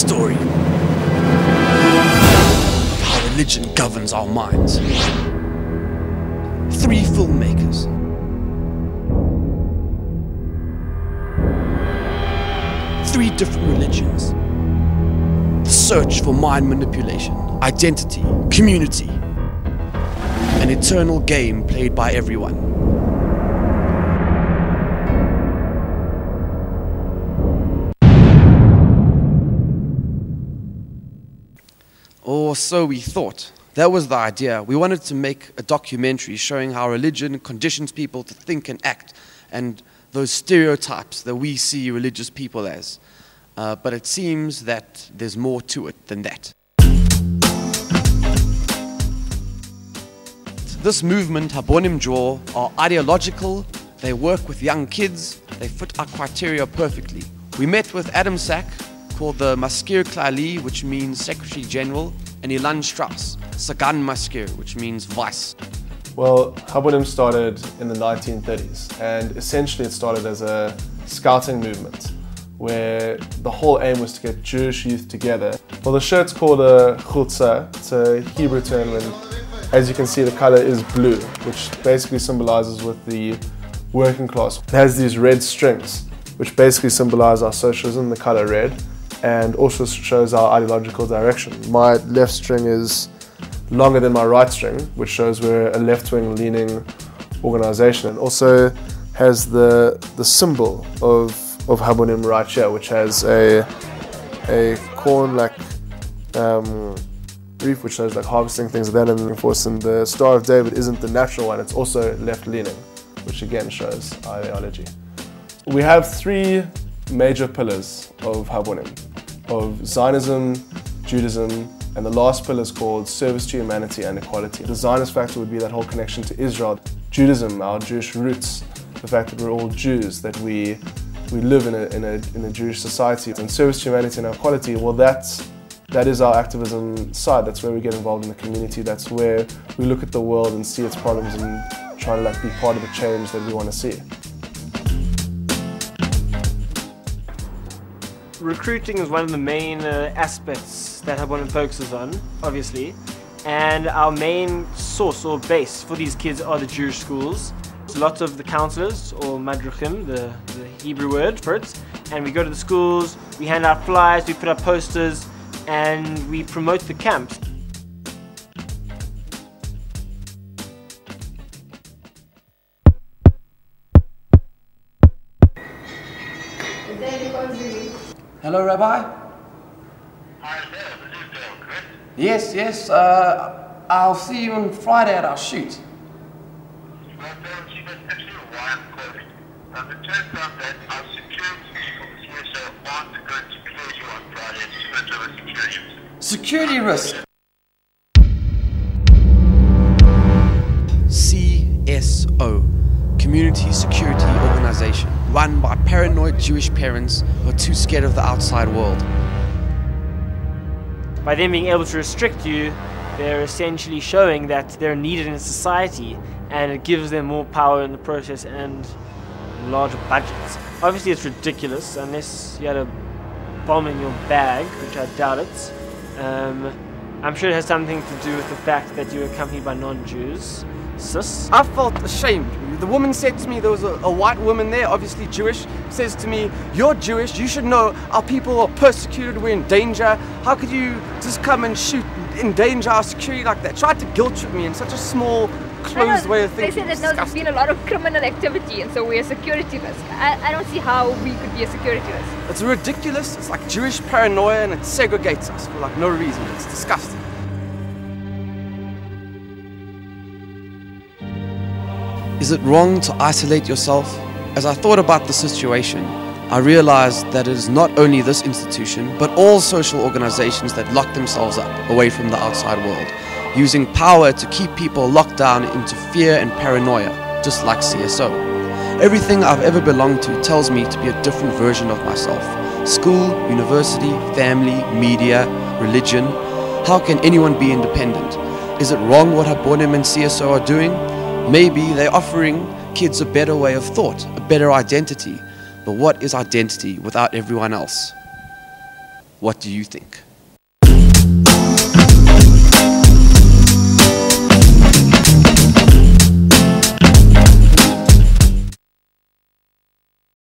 story of how religion governs our minds. 3 filmmakers. 3 different religions. The search for mind manipulation, identity, community. An eternal game played by everyone. Or so we thought. That was the idea. We wanted to make a documentary showing how religion conditions people to think and act, and those stereotypes that we see religious people as. But it seems that there's more to it than that. This movement, Habonim Draw, are ideological, they work with young kids, they fit our criteria perfectly. We met with Adam Sack, called the Maskir Klali, which means Secretary General, and Ilan Strauss, Sagan Maskir, which means vice. Well, Habonim started in the 1930s, and essentially it started as a scouting movement, where the whole aim was to get Jewish youth together. Well, the shirt's called a chultza. It's a Hebrew term, and as you can see, the color is blue, which basically symbolizes with the working class. It has these red strings, which basically symbolize our socialism, the color red, and also shows our ideological direction. My left string is longer than my right string, which shows we're a left-wing leaning organization. It also has the symbol of Habonim right here, which has a corn-like reef, which shows like harvesting, things like that, and of course, and the Star of David isn't the natural one, it's also left-leaning, which again shows ideology. We have 3 major pillars of Habonim, of Zionism, Judaism, and the last pillar is called service to humanity and equality. The Zionist factor would be that whole connection to Israel. Judaism, our Jewish roots, the fact that we're all Jews, that we live in a Jewish society. And service to humanity and equality, well, that is our activism side. That's where we get involved in the community. That's where we look at the world and see its problems and try to be part of the change that we want to see. Recruiting is one of the main aspects that Habonim focuses on, obviously, and our main source or base for these kids are the Jewish schools. Lots of the counselors, or madruchim, the Hebrew word for it, and we go to the schools, we hand out flyers, we put up posters, and we promote the camps. Hello, Rabbi. Hi there, this is Dale, correct? Yes. I'll see you on Friday at our shoot. Well, Dale, see, that's actually why I'm calling. It turns out that our security people here aren't going to clear you on Friday. It's too much of a security risk. Security risk. CSO, Community Security Organization, run by paranoid Jewish parents who are too scared of the outside world. By them being able to restrict you, they're essentially showing that they're needed in society, and it gives them more power in the process and larger budgets. Obviously it's ridiculous unless you had a bomb in your bag, which I doubt it. I'm sure it has something to do with the fact that you're accompanied by non-Jews. Sis? I felt ashamed. The woman said to me, there was a white woman there, obviously Jewish, says to me, "You're Jewish, you should know our people are persecuted, we're in danger. How could you just come and shoot, endanger our security like that?" Tried to guilt trip me in such a small, closed way of thinking. They said that there's been a lot of criminal activity and so we're a security risk. I don't see how we could be a security risk. It's ridiculous, it's like Jewish paranoia, and it segregates us for like no reason. It's disgusting. Is it wrong to isolate yourself? As I thought about the situation, I realized that it is not only this institution, but all social organizations that lock themselves up away from the outside world, using power to keep people locked down into fear and paranoia, just like CSO. Everything I've ever belonged to tells me to be a different version of myself. School, university, family, media, religion. How can anyone be independent? Is it wrong what Habonim and CSO are doing? Maybe they're offering kids a better way of thought, a better identity. But what is identity without everyone else? What do you think?